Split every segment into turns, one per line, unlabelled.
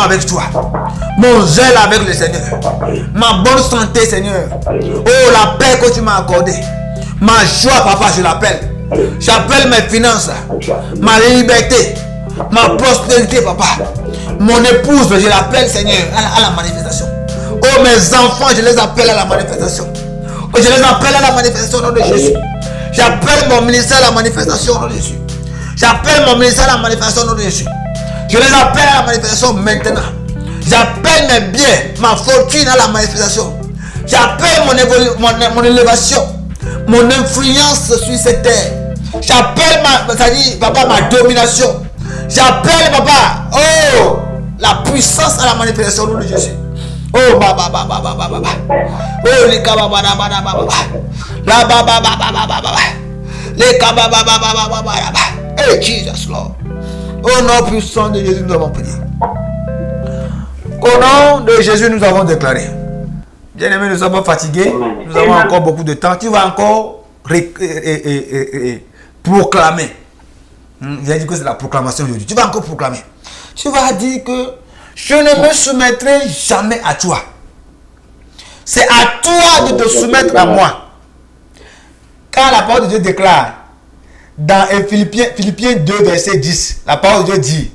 Avec toi, mon zèle avec le Seigneur, ma bonne santé, Seigneur. Oh, la paix que tu m'as accordée, ma joie, papa, je l'appelle. J'appelle mes finances, ma liberté, ma prospérité, papa. Mon épouse, je l'appelle, Seigneur, à la manifestation. Oh, mes enfants, je les appelle à la manifestation. Oh, je les appelle à la manifestation au nom de Jésus. J'appelle mon ministère à la manifestation au nom de Jésus. J'appelle mon ministère à la manifestation au nom de Jésus. Je les appelle à la manifestation maintenant. J'appelle mes biens, ma fortune à la manifestation. J'appelle mon élévation, mon influence sur cette terre. J'appelle ma domination. J'appelle, papa, oh, la puissance à la manifestation au nom de Jésus. Oh, baba. Oh, les kababa. La baba. Les kababa. Hey, Jesus, Lord. Au nom puissant de Jésus, nous avons prié. Au nom de Jésus, nous avons déclaré. Bien-aimés, nous sommes fatigués. Nous avons encore beaucoup de temps. Tu vas encore proclamer. J'ai dit que c'est la proclamation aujourd'hui. Tu vas encore proclamer. Tu vas dire que je ne me soumettrai jamais à toi. C'est à toi de te soumettre à moi. Quand la parole de Dieu déclare, dans Philippiens 2, verset 10, la parole de Dieu dit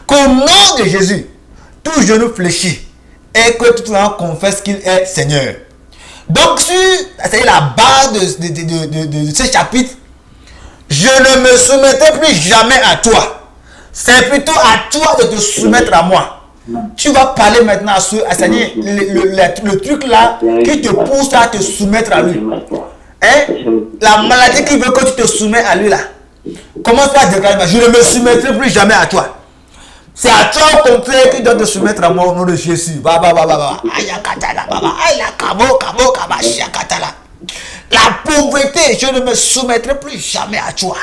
qu'au nom de Jésus, tout genou fléchit et que tout le monde confesse qu'il est Seigneur. Donc, c'est la base de ce chapitre. Je ne me soumettrai plus jamais à toi. C'est plutôt à toi de te soumettre à moi. Tu vas parler maintenant à Seigneur, le truc là qui te pousse à te soumettre à lui. La maladie qui veut que tu te soumets à lui là. Commence à déclarer, je ne me soumettrai plus jamais à toi. C'est à toi au contraire qui doit te soumettre à moi au nom de Jésus. La pauvreté, je ne me soumettrai plus jamais à toi.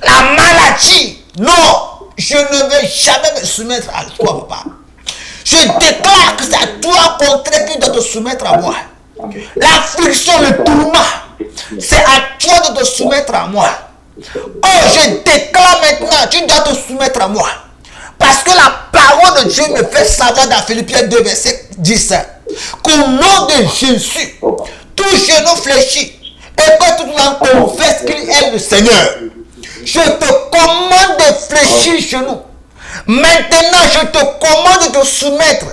La maladie, non, je ne vais jamais me soumettre à toi, papa. Je déclare que c'est à toi au contraire qui doit te soumettre à moi. L'affliction, le tourment, c'est à toi de te soumettre à moi. Oh, je déclare maintenant, tu dois te soumettre à moi. Parce que la parole de Dieu me fait savoir dans Philippiens 2, verset 10, qu'au nom de Jésus, tout genou fléchit et que tout le monde confesse qu'il est le Seigneur. Je te commande de fléchir genou. Maintenant, je te commande de te soumettre.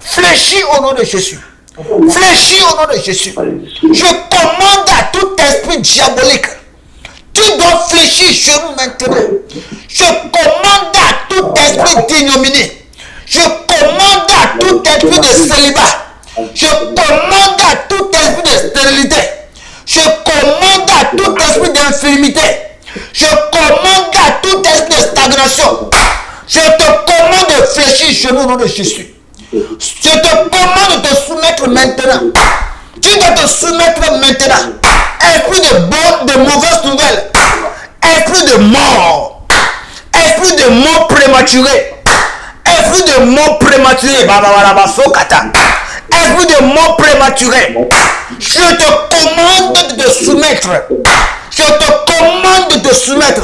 Fléchis au nom de Jésus. Fléchis au nom de Jésus. Je commande à tout esprit diabolique. Tu dois fléchir genou maintenant. Je commande à tout esprit d'ignominie. Je commande à tout esprit de célibat. Je commande à tout esprit de stérilité. Je commande à tout esprit d'infirmité. Je commande à tout esprit de stagnation. Je te commande de fléchir genou au nom de Jésus. Je te commande de te soumettre maintenant. Tu dois te soumettre maintenant. Esprit de mauvaises nouvelles. Esprit de mort. Esprit de mort prématurée. Esprit de mort prématurée. Esprit de mort prématurée. Je te commande de te soumettre. Je te commande de te soumettre.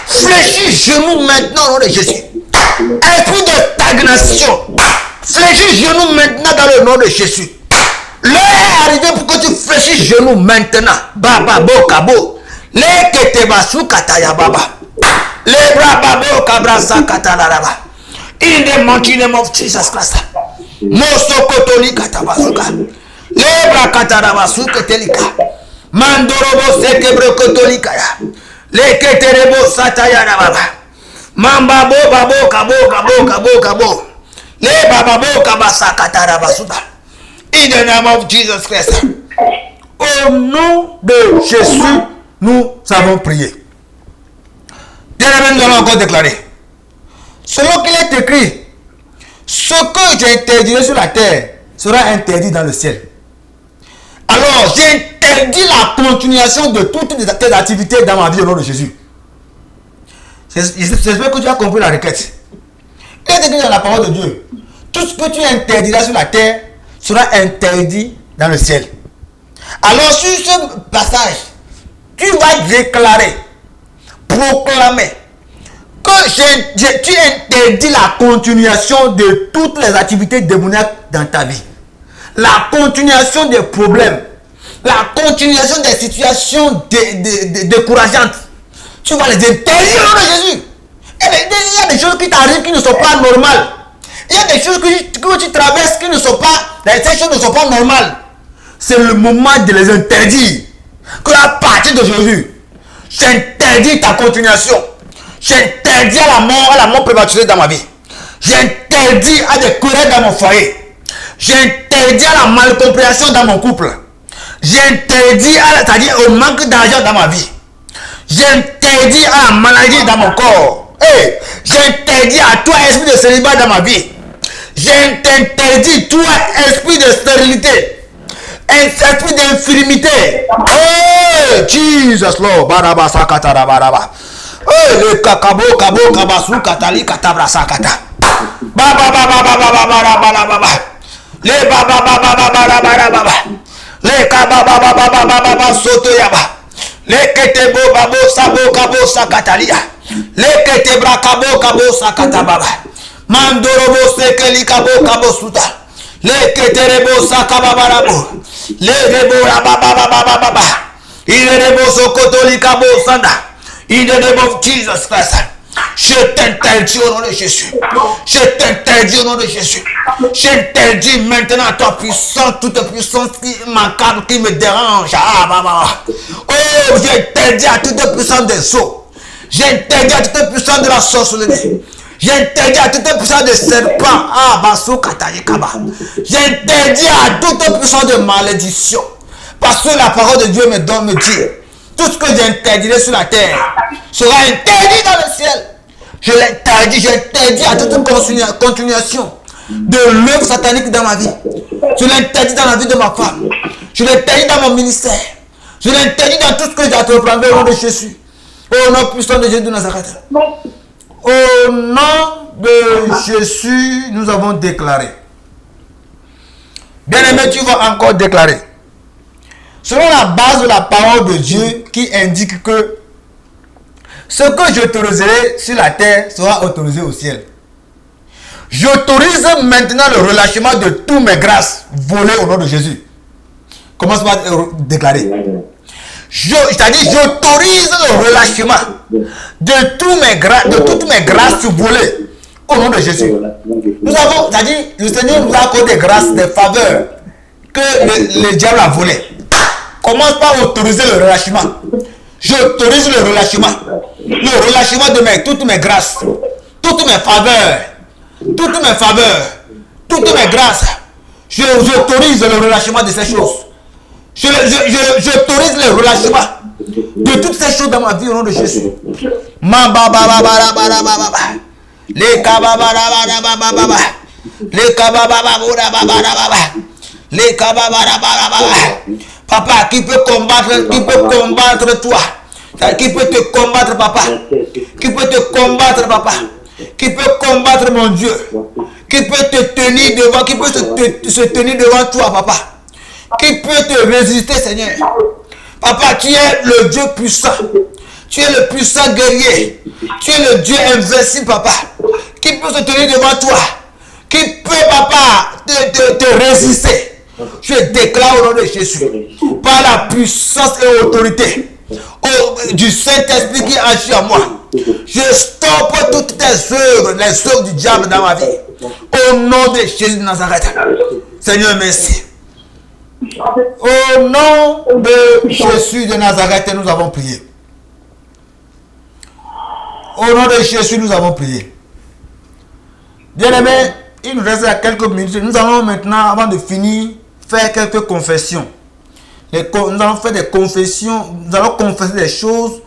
Fléchis genou maintenant au nom de Jésus. Esprit de stagnation. Fléchis genou maintenant dans le nom de Jésus. L'heure est arrivée pour que tu fléchis genou maintenant. Baba bo kabo. Les ketebasu kataya baba. Les brababo kabrasa kataraba. In the mighty name of Jesus Christ. Moso kotoli katabasuka. Les brakatarabasu ketelika. Mandorobo sekebro kotolika ya. Les keterebo sataya baba. Mamba bo babo kabo. Les bababo kabasa katarabasuka. In the name of Jesus Christ. Au nom de Jésus, nous avons prié. Bien-aimés, nous allons encore déclarer. Selon qu'il est écrit, ce que j'interdirai sur la terre sera interdit dans le ciel. Alors, j'interdis la continuation de toutes tes activités dans ma vie au nom de Jésus. J'espère que tu as compris la requête. Il est écrit dans la parole de Dieu. Tout ce que tu interdiras sur la terre sera interdit dans le ciel. Alors sur ce passage, tu vas déclarer, proclamer que tu interdis la continuation de toutes les activités démoniaques dans ta vie. La continuation des problèmes. La continuation des situations décourageantes. Tu vas les interdire au nom de Jésus. Il y a des choses qui t'arrivent qui ne sont pas normales. Il y a des choses que tu traverses qui ne sont pas... Ces choses ne sont pas normales. C'est le moment de les interdire. Que à partir d'aujourd'hui, j'interdis ta continuation. J'interdis à la mort prématurée dans ma vie. J'interdis à des querelles dans mon foyer. J'interdis à la malcompréhension dans mon couple. J'interdis c'est-à-dire au manque d'argent dans ma vie. J'interdis à la maladie dans mon corps. Hey, j'interdis à toi, esprit de célibat dans ma vie. J'interdis toi, esprit de stérilité. Un esprit d'infirmité. Oh, Jesus Lord. Baraba sakata baraba. Oh, le kakabo kabo kabasu katali katabra sakata. Baba baba baba baba baba baba. Le baba baba baba baba baba. Le kaba baba baba baba soto yaba. Le ketebo babo sabo kabo sakatalia. Le ketebra kabo kabo sakata baba. Mandorobo sekeli kabo kabo suta. Le keterebo sakaba barabo. Le rebo baba baba baba. Il rebo sokotoli kabo sanda. In the name of Jesus Christ. Je t'interdis au nom de Jésus. Je t'interdis au nom de Jésus. J'interdis maintenant à toi puissance, toute puissance qui macabre, qui me dérange. Ah, maman. Oh, j'interdis à toute puissance des eaux. J'interdis à toute puissance de la sorcellerie. J'interdis à toute puissance de serpent. Ah, basso katayekaba. J'interdis à toute puissance de malédiction. Parce que la parole de Dieu me dit. Tout ce que j'interdirai sur la terre sera interdit dans le ciel. J'interdis à toute continuation de l'œuvre satanique dans ma vie. Je l'interdis dans la vie de ma femme. Je l'interdis dans mon ministère. Je l'interdis dans tout ce que j'entreprendrai au nom de Jésus. Au nom puissant de Jésus de Nazareth. Au nom de Jésus, nous avons déclaré. Bien-aimé, tu vas encore déclarer. Selon la base de la parole de Dieu qui indique que ce que j'autoriserai sur la terre sera autorisé au ciel. J'autorise maintenant le relâchement de toutes mes grâces volées au nom de Jésus. Commence par déclarer. C'est-à-dire, j'autorise le relâchement de toutes mes grâces volées au nom de Jésus. Nous avons, c'est-à-dire, le Seigneur nous a accordé des grâces, des faveurs que le diable a volées. Commence par autoriser le relâchement. J'autorise le relâchement. Le relâchement de toutes mes grâces. Toutes mes faveurs. Toutes mes faveurs. Toutes mes grâces. J'autorise le relâchement de ces choses. J'autorise le relâchement de toutes ces choses dans ma vie au nom de Jésus. Les kababara. Les Papa, qui peut combattre toi? Qui peut te combattre, papa? Qui peut te combattre, papa? Qui peut combattre mon Dieu? Qui peut te tenir devant? Qui peut se tenir devant toi, papa? Qui peut te résister, Seigneur? Papa, tu es le Dieu puissant. Tu es le puissant guerrier. Tu es le Dieu invincible, papa. Qui peut se tenir devant toi? Qui peut, papa, te résister? Je déclare au nom de Jésus, par la puissance et l'autorité du Saint-Esprit qui agit en moi, je stoppe toutes tes œuvres, les œuvres du diable dans ma vie. Au nom de Jésus de Nazareth. Seigneur, merci. Au nom de Jésus de Nazareth, nous avons prié. Au nom de Jésus, nous avons prié. Bien-aimés, il nous reste quelques minutes. Nous allons maintenant, avant de finir, faire quelques confessions. Nous allons faire des confessions. Nous allons confesser des choses,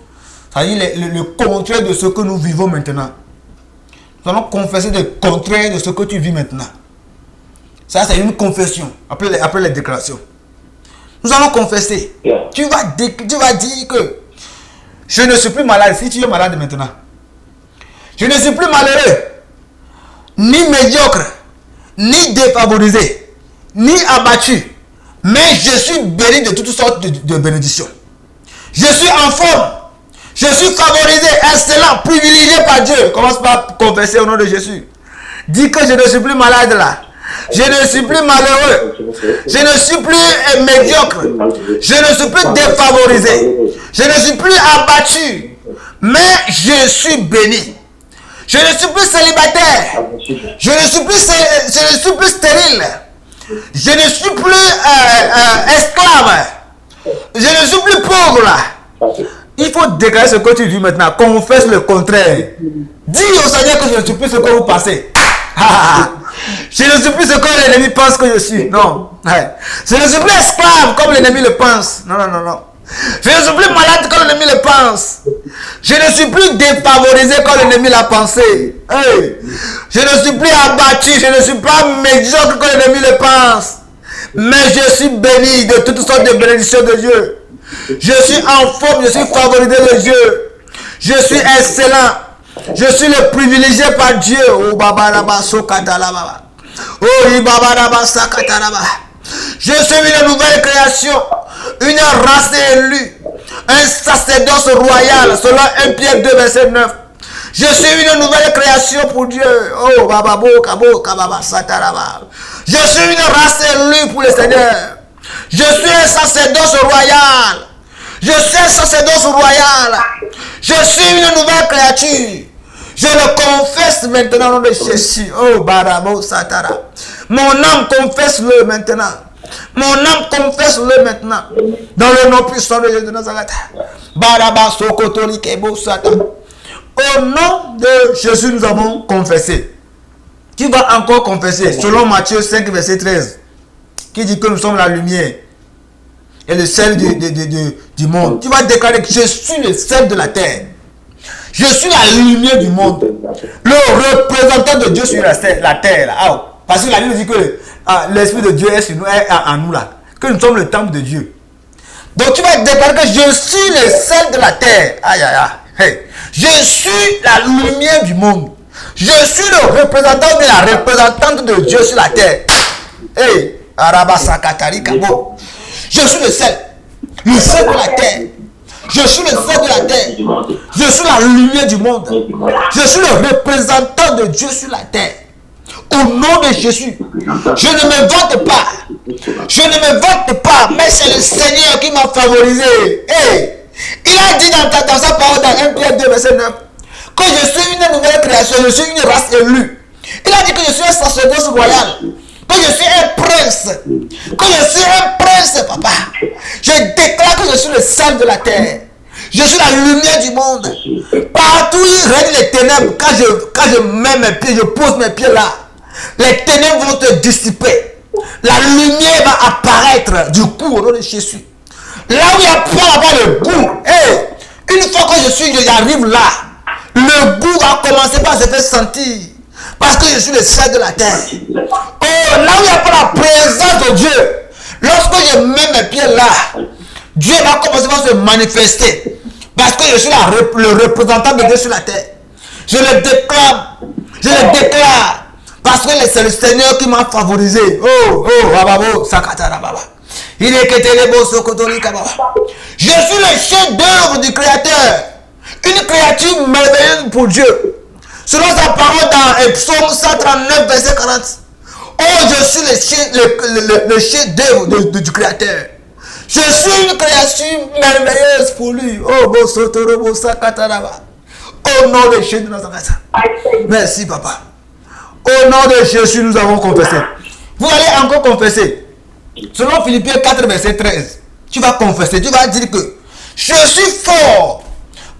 c'est-à-dire le contraire de ce que nous vivons maintenant. Nous allons confesser le contraire de ce que tu vis maintenant. Ça, c'est une confession. Après les déclarations. Nous allons confesser. Tu vas dire que je ne suis plus malade. Si tu es malade maintenant, je ne suis plus malheureux. ni médiocre, ni défavorisé, ni abattu, mais je suis béni de toutes sortes de bénédictions. Je suis en forme, je suis favorisé, excellent, privilégié par Dieu. Commence par confesser au nom de Jésus. Dis que je ne suis plus malade là. Je ne suis plus malheureux. Je ne suis plus médiocre. Je ne suis plus défavorisé. Je ne suis plus abattu. Mais je suis béni. Je ne suis plus célibataire. Je ne suis plus stérile. Je ne suis plus esclave. Je ne suis plus pauvre là. Il faut déclarer ce que tu dis maintenant. Confesse le contraire. Dis au Seigneur que je ne suis plus ce que vous pensez. Je ne suis plus ce que l'ennemi pense que je suis. Non. Je ne suis plus esclave comme l'ennemi le pense. Non, non, non, non. Je ne suis plus malade comme l'ennemi le pense. Je ne suis plus défavorisé comme l'ennemi l'a pensé. Hey. Je ne suis plus abattu. Je ne suis pas médiocre comme l'ennemi le pense. Mais je suis béni de toutes sortes de bénédictions de Dieu. Je suis en forme. Je suis favorisé de Dieu. Je suis excellent. Je suis le privilégié par Dieu. Oh baba laba sokatala baba. Oh baba laba sakatala baba. Je suis une nouvelle création, une race élue, un sacerdoce royal selon 1 Pierre 2 verset 9. Je suis une nouvelle création pour Dieu. Oh baba boka boka baba satala baba. Je suis une race élue pour le Seigneur. Je suis un sacerdoce royal. Je suis un sacerdoce royal. Je suis une nouvelle créature. Je le confesse maintenant au nom de Jésus. Oh, barabo satara. Mon âme confesse-le maintenant. Mon âme confesse-le maintenant. Dans le nom puissant de Jésus de Nazareth. Baraba sokotoli kebo sata. Au nom de Jésus, nous avons confessé. Qui va encore confesser selon Matthieu 5, verset 13, qui dit que nous sommes la lumière et le sel du monde. Tu vas déclarer que je suis le sel de la terre. Je suis la lumière du monde. Le représentant de Dieu sur la terre. Là. Parce que la Bible dit que l'Esprit de Dieu est sur nous, est en nous là. Que nous sommes le temple de Dieu. Donc tu vas déclarer que je suis le sel de la terre. Aïe aïe aïe. Hey. Je suis la lumière du monde. Je suis le représentant de la représentante de Dieu sur la terre. Hey. Arabasakatari Kabo. Je suis le sel de la terre. Je suis le sel de la terre. Je suis la lumière du monde. Je suis le représentant de Dieu sur la terre. Au nom de Jésus, je ne me vante pas. Je ne me vante pas, mais c'est le Seigneur qui m'a favorisé. Hey, il a dit dans sa parole dans 1 Pierre 2 verset 9 que je suis une nouvelle création, je suis une race élue. Il a dit que je suis un sacerdoce royal, que je suis un prince, que je suis un prince, papa. Je déclare que je suis le sel de la terre. Je suis la lumière du monde. Partout il règne les ténèbres. Quand je mets mes pieds, je pose mes pieds là, les ténèbres vont se dissiper. La lumière va apparaître du coup au nom de Jésus. Là où il n'y a pas le goût, une fois que j'arrive là, le goût va commencer par se faire sentir. Parce que je suis le sel de la terre. Oh, là où il n'y a pas la présence de Dieu, lorsque je mets mes pieds là, Dieu va commencer par se manifester. Parce que je suis le représentant de Dieu sur la terre. Je le déclare. Je le déclare. Parce que c'est le Seigneur qui m'a favorisé. Oh, bababo, sakatara baba. Il est que télébo sokotorika baba. Je suis le chef d'œuvre du Créateur. Une créature merveilleuse pour Dieu. Selon sa parole dans Psaume 139, verset 40. Oh, je suis le chef d'œuvre du Créateur. Je suis une créature merveilleuse pour lui. Oh, bo sotorobo sakatara baba. Au nom de Jésus, nous avons fait ça. Merci, papa. Au nom de Jésus, nous avons confessé. Vous allez encore confesser. Selon Philippiens 4, verset 13, tu vas confesser, tu vas dire que je suis fort,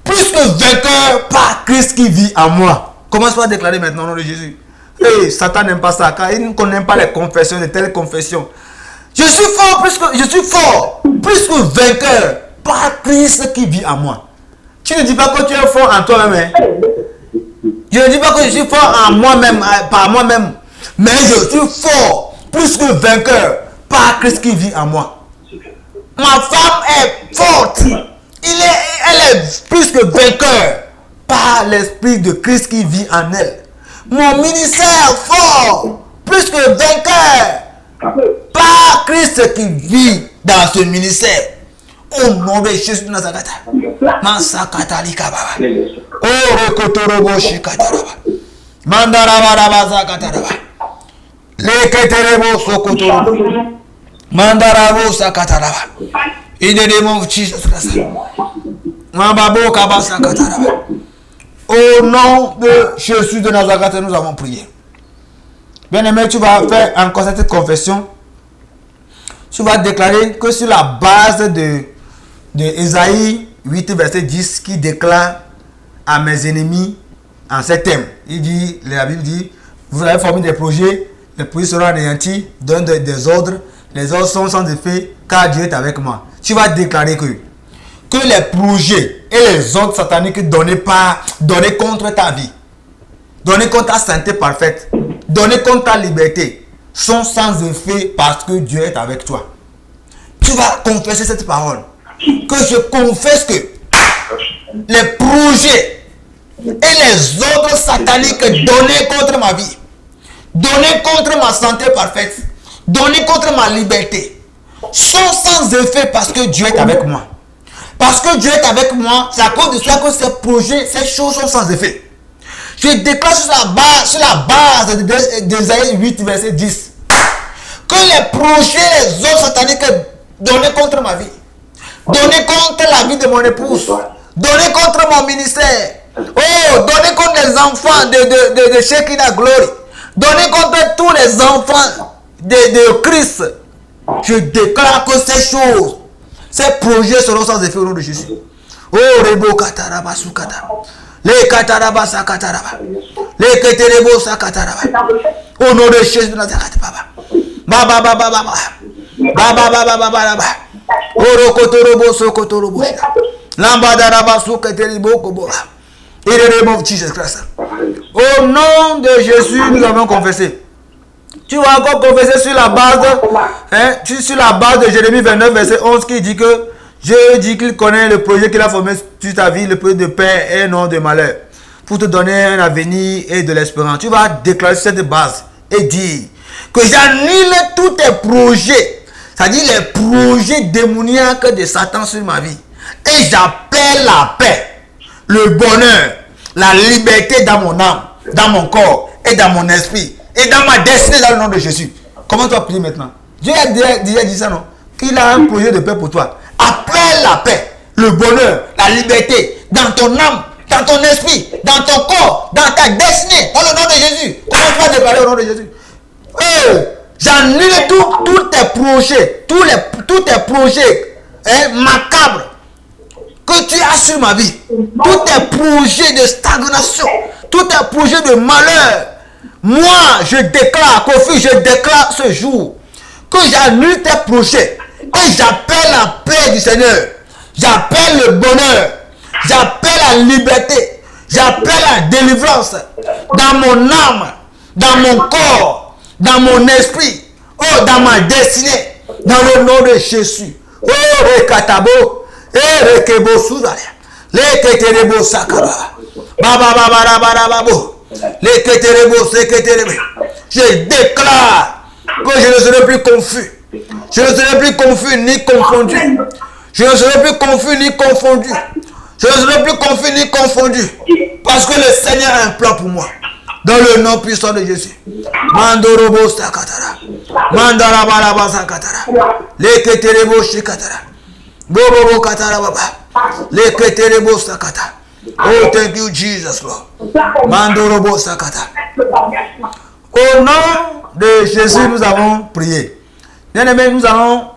plus que vainqueur par Christ qui vit en moi. Commence par déclarer maintenant au nom de Jésus. Hey, Satan n'aime pas ça, car il ne connaît pas les confessions, de telles confessions. Je suis fort, plus que vainqueur par Christ qui vit en moi. Tu ne dis pas que tu es fort en toi-même. Hein? Je ne dis pas que je suis fort en moi-même, par moi-même, mais je suis fort, plus que vainqueur, par Christ qui vit en moi. Ma femme est forte, elle est plus que vainqueur, par l'esprit de Christ qui vit en elle. Mon ministère fort, plus que vainqueur, par Christ qui vit dans ce ministère. Au nom de Jésus de Nazareth. Mansakata likababa. Oh, rekotorobo shikataraba. Mandaraba zakataraba. Leketerebo sokotorobo. Mandarabo sakataraba. In the name of Jesus Christ. Mambabo kabasa kataraba. Au nom de Jésus de Nazareth, nous avons prié. Bien-aimé, tu vas faire encore cette confession. Tu vas déclarer que sur la base de Ésaïe 8, verset 10, qui déclare à mes ennemis en ces thèmes. La Bible dit, vous avez formé des projets, les projets seront anéantis, donne des ordres, les ordres sont sans effet, car Dieu est avec moi. Tu vas déclarer que les projets et les ordres sataniques donnés contre ta vie, donnés contre ta santé parfaite, donnés contre ta liberté, sont sans effet parce que Dieu est avec toi. Tu vas confesser cette parole. Que je confesse que les projets et les ordres sataniques donnés contre ma vie, donnés contre ma santé parfaite, donnés contre ma liberté, sont sans effet parce que Dieu est avec moi. Parce que Dieu est avec moi, c'est à cause de cela que ces projets, ces choses sont sans effet. Je déclare sur la base d'Ésaïe 8, verset 10, que les projets, les ordres sataniques donnés contre ma vie, donnés contre la vie de mon épouse, donnés contre mon ministère, donnés contre les enfants de Shekinah Glory, donnés contre tous les enfants de Christ, je déclare que ces choses, ces projets seront sans effet au nom de Jésus. Oh, Rebo Kataraba Sukata. Les Kataraba Sakataraba. Les Keterebo Sakataraba. Au nom de Jésus de Nazareth, Baba. Baba Baba Baba. Baba Baba Baba Baba. Oro Kotorobo Sokotorobo. Lambadaraba Sukateribo Koboa. In the name of Jesus Christ. Au nom de Jésus, nous avons confessé. Tu vas encore confesser sur la base de Jérémie 29, verset 11, qui dit que Dieu dit qu'il connaît le projet qu'il a formé sur ta vie, le projet de paix et non de malheur, pour te donner un avenir et de l'espérance. Tu vas déclarer sur cette base et dire que j'annule tous tes projets, c'est-à-dire les projets démoniaques de Satan sur ma vie, et j'appelle la paix, le bonheur, la liberté dans mon âme, dans mon corps et dans mon esprit. Et dans ma destinée, dans le nom de Jésus. Comment tu vas prier maintenant? Dieu a déjà dit ça, non? Qu'il a un projet de paix pour toi. Appelle la paix, le bonheur, la liberté, dans ton âme, dans ton esprit, dans ton corps, dans ta destinée, dans le nom de Jésus. Comment tu vas déclarer au nom de Jésus? J'annule tous tes projets, tous tes projets macabres que tu as sur ma vie. Tous tes projets de stagnation, tous tes projets de malheur. Moi, je déclare, Kofi, je déclare ce jour que j'annule tes projets et j'appelle la paix du Seigneur. J'appelle le bonheur. J'appelle la liberté. J'appelle la délivrance dans mon âme, dans mon corps, dans mon esprit, dans ma destinée, dans le nom de Jésus. Rekatabo, Rekebo Souzalia, Leketerebo Sakaba, Baba Baba Baba Babo. Je déclare que je ne serai plus confus. Je ne serai plus confus ni confondu. Je ne serai plus confus ni confondu. Je ne serai plus confus ni confondu. Parce que le Seigneur a un plan pour moi. Dans le nom puissant de Jésus. Mandorobo Sakatara. Mandarabaraba Sakatara. Leketerebo Shikatara. Bobo Katara Baba. Leketerebo Sakata. Oh, thank you, Jesus, Lord. Mandorobo Sakata. Au nom de Jésus, nous avons prié. Bien aimé, nous allons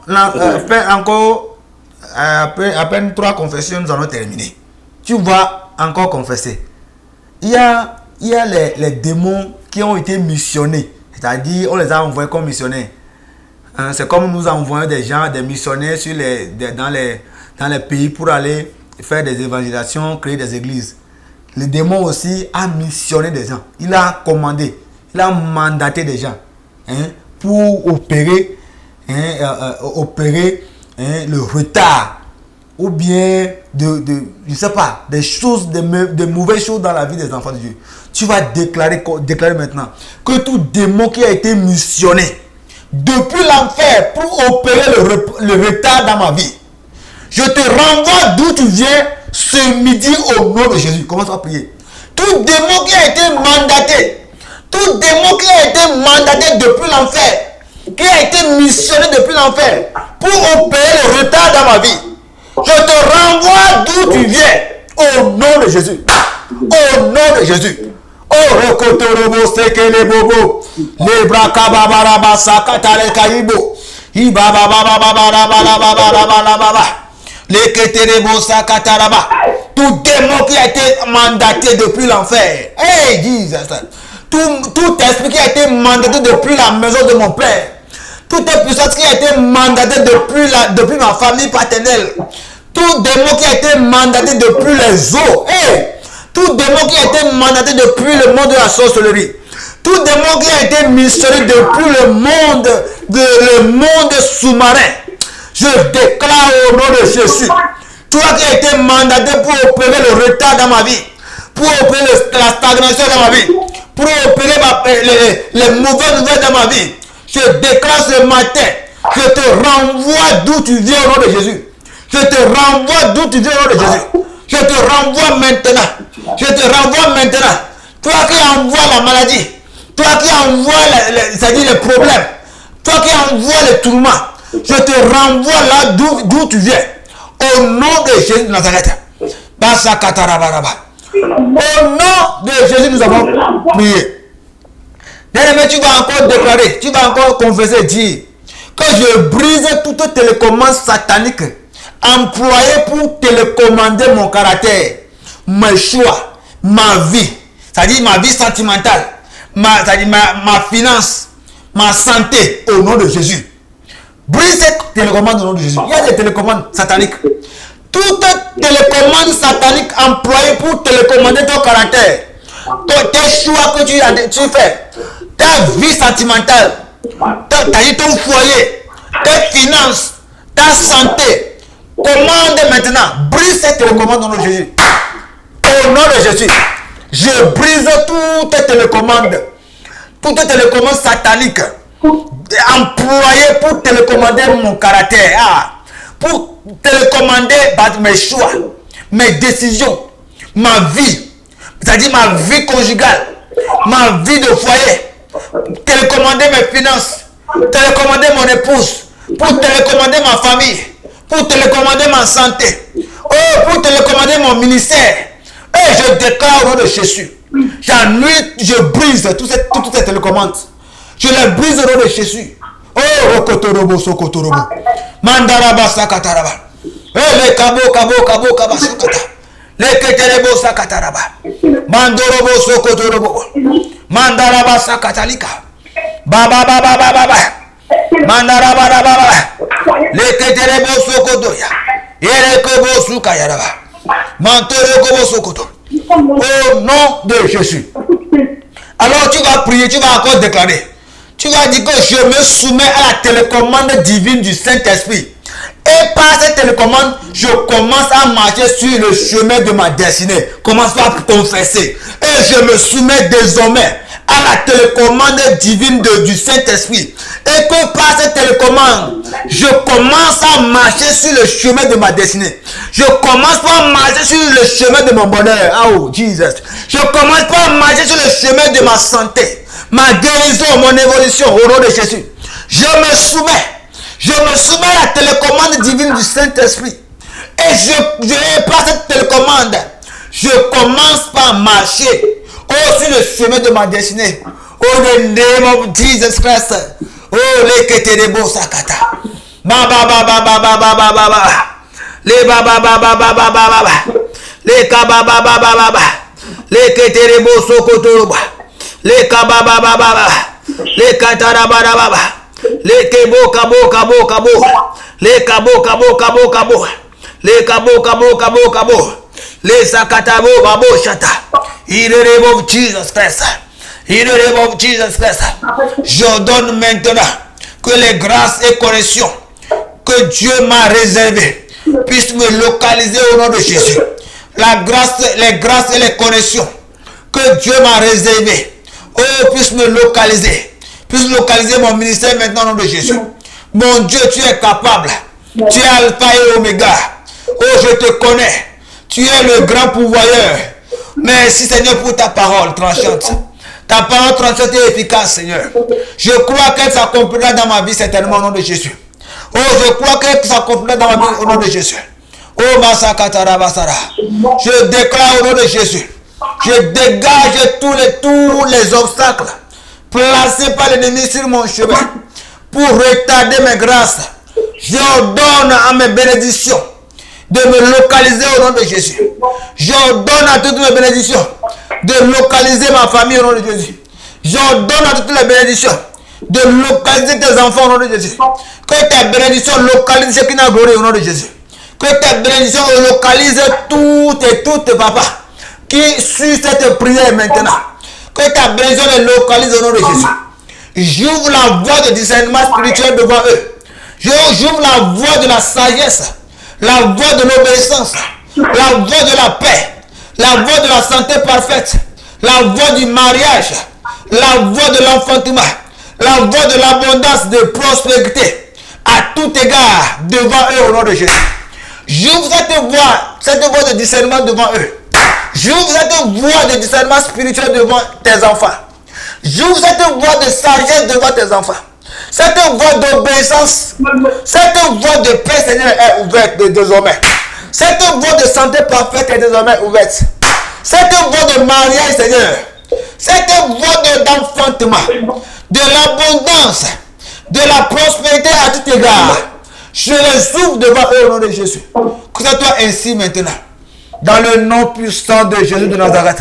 faire encore à peine 3 confessions, nous allons terminer. Tu vas encore confesser. Il y a les démons qui ont été missionnés. C'est-à-dire, on les a envoyés comme missionnaires. C'est comme nous envoyons des gens, des missionnaires dans les pays pour aller faire des évangélisations, créer des églises. Le démon aussi a missionné des gens. Il a commandé, il a mandaté des gens pour opérer le retard ou bien je ne sais pas, des choses, des mauvaises choses dans la vie des enfants de Dieu, tu vas déclarer maintenant que tout démon qui a été missionné depuis l'enfer pour opérer le retard dans ma vie, je te renvoie d'où tu viens ce midi au nom de Jésus. Commence à prier. Tout démon qui a été mandaté, tout démon qui a été mandaté depuis l'enfer, qui a été missionné depuis l'enfer pour opérer le retard dans ma vie, je te renvoie d'où tu viens au nom de Jésus. Au nom de Jésus. Oh, Rokotorobo Sekele Bobo, Lebra Kababaraba Sakatale Kaibo, Ibabababababababababababa, Leketerebo Sakataraba. Tout démon qui a été mandaté depuis l'enfer. Hey, Jesus. Tout esprit qui a été mandaté depuis la maison de mon père. Toute puissance qui a été mandatée depuis ma famille paternelle. Tout démon qui a été mandaté depuis les eaux. Hey! Tout démon qui a été mandaté depuis le monde de la sorcellerie. Tout démon qui a été missionné depuis le monde sous-marin. Je déclare au nom de Jésus. Toi qui a été mandaté pour opérer le retard dans ma vie. Pour opérer la stagnation dans ma vie. Pour opérer les mauvaises nouvelles dans ma vie. Je déclare ce matin, je te renvoie d'où tu viens au nom de Jésus. Je te renvoie d'où tu viens au nom de Jésus. Je te renvoie maintenant. Je te renvoie maintenant. Toi qui envoies la maladie. Toi qui envoies les problèmes. Toi qui envoies les tourments. Je te renvoie là d'où tu viens. Au nom de Jésus de Nazareth. Au nom de Jésus, nous avons prié. Bien-aimé, tu vas encore déclarer, tu vas encore confesser, dire que je brise toute télécommande satanique employée pour télécommander mon caractère, mes choix, ma vie, c'est-à-dire ma vie sentimentale, ma finance, ma santé, au nom de Jésus. Brise cette télécommande au nom de Jésus. Il y a des télécommandes sataniques. Toute télécommande satanique employée pour télécommander ton caractère, tes choix que tu fais, ta vie sentimentale, ton foyer, tes finances, ta santé, commande maintenant. Brise cette télécommande au nom de Jésus. Au nom de Jésus, je brise toutes télécommandes sataniques employées pour télécommander mon caractère, pour télécommander mes choix, mes décisions, ma vie, c'est-à-dire ma vie conjugale, ma vie de foyer, télécommander mes finances, télécommander mon épouse, pour télécommander ma famille, pour télécommander ma santé, pour télécommander mon ministère. Et je déclare au nom de Jésus, j'annule, je brise toutes ces télécommandes. Je les brise au nom de Jésus. Oh, Rokotorobo Sokotorobo. Mandaraba Sakataraba. Le kabo Sokata. Le Keterebo Sakataraba. Mandorobo Sokotorobo. Mandaraba Sakatalika. Baba. Mandaraba. Le Keterebo Sokotoya. Yerekobo Sukayaraba. Mantorobo Sokoto. Au nom de Jésus. Alors tu vas prier, tu vas encore déclarer. Tu vas dire que je me soumets à la télécommande divine du Saint-Esprit. Et par cette télécommande, je commence à marcher sur le chemin de ma destinée. Commence par confesser. Et je me soumets désormais à la télécommande divine du Saint-Esprit. Et que par cette télécommande, je commence à marcher sur le chemin de ma destinée. Je commence par marcher sur le chemin de mon bonheur. Oh, Jesus. Je commence par marcher sur le chemin de ma santé, ma guérison, mon évolution au nom de Jésus. Je me soumets à la télécommande divine du Saint-Esprit. Et je par cette télécommande, je commence par marcher sur le chemin de ma destinée. Oh, the name of Jesus Christ. Oh, les keterebo sakata. Les les kabababababa. Les keterebo sokotoroba. Les kababababa. Les katarabababa. Les kabo. Les kabo. Les kabo. Les sakatabo babo shata. In the name of Jesus Christ. In the name of Jesus Christ. J'ordonne maintenant que les grâces et corrections que Dieu m'a réservées puisse me localiser au nom de Jésus. Les grâces et les connexions que Dieu m'a réservées, oh, puisse me localiser. Puisse localiser mon ministère maintenant au nom de Jésus. Mon Dieu, tu es capable. Tu es Alpha et Oméga. Oh, je te connais. Tu es le grand pourvoyeur. Merci Seigneur pour ta parole tranchante. Ta parole tranchante et efficace, Seigneur. Je crois qu'elle s'accomplira dans ma vie certainement au nom de Jésus. Oh, je crois qu'elle s'accomplira dans ma vie au nom de Jésus. Oh, Masakatara Basara. Je déclare au nom de Jésus. Je dégage tous les obstacles placés par l'ennemi sur mon chemin pour retarder mes grâces. J'ordonne à mes bénédictions de me localiser au nom de Jésus. J'ordonne à toutes mes bénédictions de localiser ma famille au nom de Jésus. J'ordonne à toutes les bénédictions de localiser tes enfants au nom de Jésus. Que ta bénédiction localise ce qui n'a glorieux au nom de Jésus. Que ta bénédiction localise toutes, papa, qui suivent cette prière maintenant. Que ta bénédiction les localise au nom de Jésus. J'ouvre la voie de discernement spirituel devant eux. J'ouvre la voie de la sagesse, la voie de l'obéissance, la voie de la paix, la voie de la santé parfaite, la voie du mariage, la voie de l'enfantement, la voie de l'abondance, de prospérité, à tout égard devant eux au nom de Jésus. J'ouvre cette voie de discernement devant eux. J'ouvre cette voie de discernement spirituel devant tes enfants. J'ouvre cette voie de sagesse devant tes enfants. Cette voie d'obéissance, cette voie de paix, Seigneur, est ouverte désormais. Cette voie de santé parfaite est désormais ouverte. Cette voie de mariage, Seigneur, cette voie d'enfantement, de l'abondance, de la prospérité à tout égard, je les ouvre devant eux au nom de Jésus. Que ça soit ainsi maintenant. Dans le nom puissant de Jésus de Nazareth.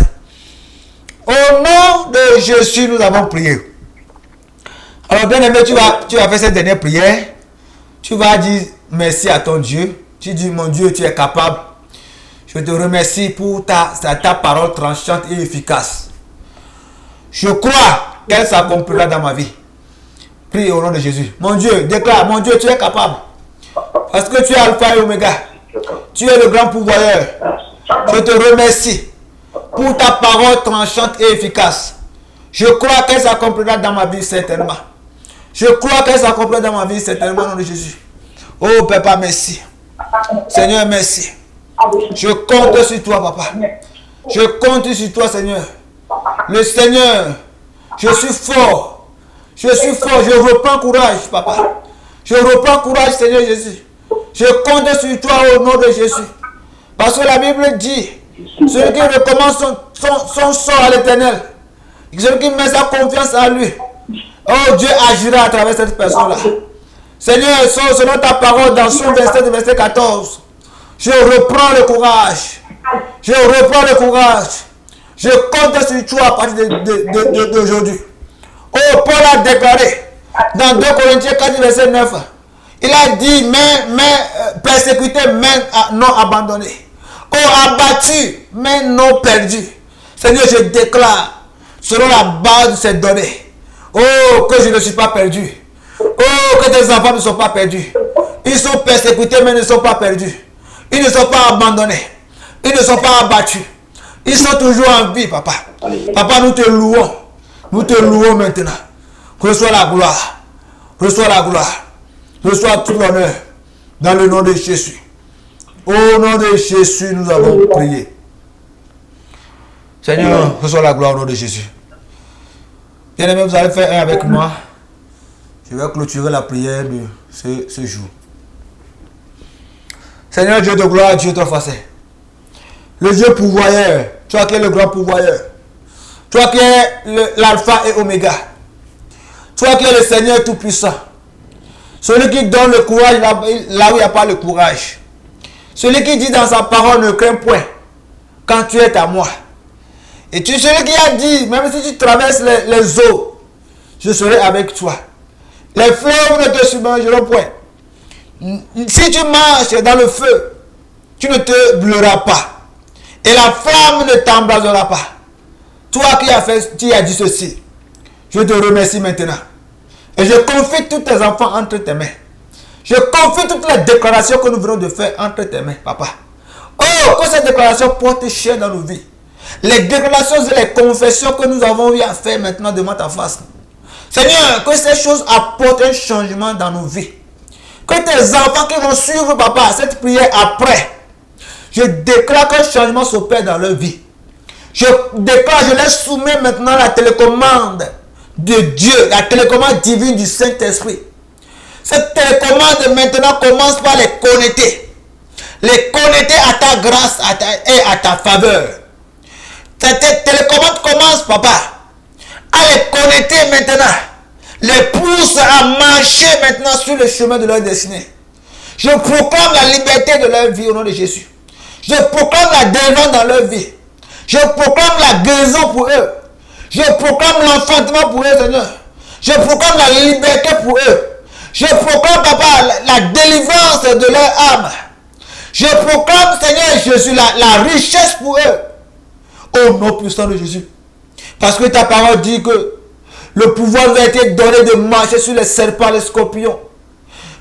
Au nom de Jésus, nous avons prié. Alors, bien aimé, tu vas faire cette dernière prière. Tu vas dire merci à ton Dieu. Tu dis, mon Dieu, tu es capable. Je te remercie pour ta parole tranchante et efficace. Je crois qu'elle s'accomplira dans ma vie. Prie au nom de Jésus. Mon Dieu, déclare, mon Dieu, tu es capable. Parce que tu es Alpha et Oméga. Tu es le grand pourvoyeur. Je te remercie pour ta parole tranchante et efficace. Je crois qu'elle s'accomplira dans ma vie certainement. Je crois qu'elle s'accomplira dans ma vie certainement au nom de Jésus. Oh Papa, merci. Seigneur, merci. Je compte sur toi, Papa. Je compte sur toi, Seigneur. Le Seigneur, je suis fort. Je suis fort. Je reprends courage, Papa. Je reprends courage, Seigneur Jésus. Je compte sur toi au nom de Jésus. Parce que la Bible dit, celui qui recommence son sort à l'Éternel, celui qui met sa confiance en lui, oh Dieu agira à travers cette personne-là. Seigneur, selon ta parole dans Somme 27, verset 14, je reprends le courage. Je reprends le courage. Je compte sur toi à partir d'aujourd'hui. Oh, Paul a déclaré dans 2 Corinthiens 4, verset 9, il a dit, mais persécuté, mais non abandonné. Oh, abattu, mais non perdu. Seigneur, je déclare, selon la base de ces données, oh, que je ne suis pas perdu. Oh, que tes enfants ne sont pas perdus. Ils sont persécutés, mais ne sont pas perdus. Ils ne sont pas abandonnés. Ils ne sont pas abattus. Ils sont toujours en vie, Papa. Papa, nous te louons. Nous te louons maintenant. Reçois la gloire. Reçois la gloire. Reçois tout l'honneur. Dans le nom de Jésus. Au nom de Jésus, nous avons prié. Seigneur, reçois la gloire au nom de Jésus. Bien-aimés, vous allez faire un avec moi. Je vais clôturer la prière de ce jour. Seigneur Dieu de gloire, Dieu de force. Le Dieu pourvoyeur, toi qui es le grand pourvoyeur. Toi qui es l'alpha et oméga. Toi qui es le Seigneur tout-puissant. Celui qui donne le courage là où il n'y a pas le courage. Celui qui dit dans sa parole ne crains point quand tu es à moi. Et tu es celui qui a dit, même si tu traverses les eaux, je serai avec toi. Les fleuves ne te submergeront point. Si tu marches dans le feu, tu ne te brûleras pas. Et la flamme ne t'embrasera pas. Toi qui as dit ceci, je te remercie maintenant. Et je confie tous tes enfants entre tes mains. Je confie toutes les déclarations que nous venons de faire entre tes mains, papa. Oh, que ces déclarations portent chair dans nos vies. Les déclarations et les confessions que nous avons eu à faire maintenant devant ta face. Seigneur, que ces choses apportent un changement dans nos vies. Que tes enfants qui vont suivre, papa, cette prière après, je déclare qu'un changement s'opère dans leur vie. Je déclare, je les soumets maintenant à la télécommande de Dieu, la télécommande divine du Saint-Esprit. Cette télécommande maintenant commence par les connecter. Les connecter à ta grâce et à ta faveur. Cette télécommande commence, papa, à les connecter maintenant. Les pousse à marcher maintenant sur le chemin de leur destinée. Je proclame la liberté de leur vie au nom de Jésus. Je proclame la délivrance dans leur vie. Je proclame la guérison pour eux. Je proclame l'enfantement pour eux, Seigneur. Je proclame la liberté pour eux. Je proclame, papa, la délivrance de leur âme. Je proclame, Seigneur Jésus, la richesse pour eux. Au nom puissant de Jésus. Parce que ta parole dit que le pouvoir nous a été donné de marcher sur les serpents, les scorpions.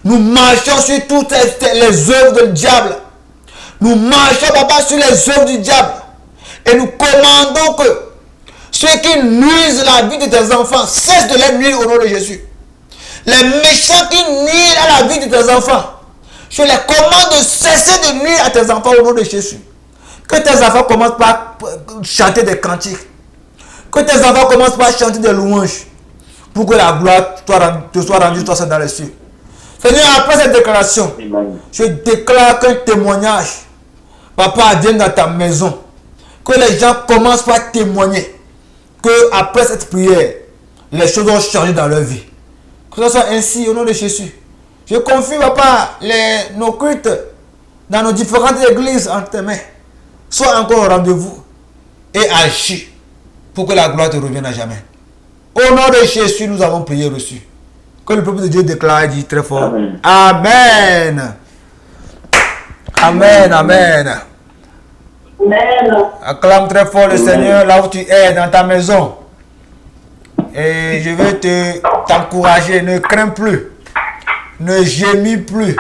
Nous marchons sur toutes les œuvres du diable. Nous marchons, papa, sur les œuvres du diable. Et nous commandons que ceux qui nuisent la vie de tes enfants cessent de les nuire au nom de Jésus. Les méchants qui nuisent à la vie de tes enfants, je les commande de cesser de nuire à tes enfants au nom de Jésus. Que tes enfants commencent par chanter des cantiques. Que tes enfants commencent par chanter des louanges. Pour que la gloire te soit rendue toi seul dans les cieux. Seigneur, après cette déclaration, je déclare qu'un témoignage, papa, vienne dans ta maison. Que les gens commencent par témoigner. Que après cette prière, les choses ont changé dans leur vie. Que ce soit ainsi au nom de Jésus. Je confie, papa, nos cultes dans nos différentes églises entre tes mains. Sois encore au rendez-vous et agis pour que la gloire te revienne à jamais. Au nom de Jésus, nous avons prié reçu. Que le peuple de Dieu déclare et dit très fort. Amen. Amen. Amen. Amen. Amen. Acclame très fort le Seigneur là où tu es, dans ta maison. Et je vais t'encourager. Ne crains plus. Ne gémis plus.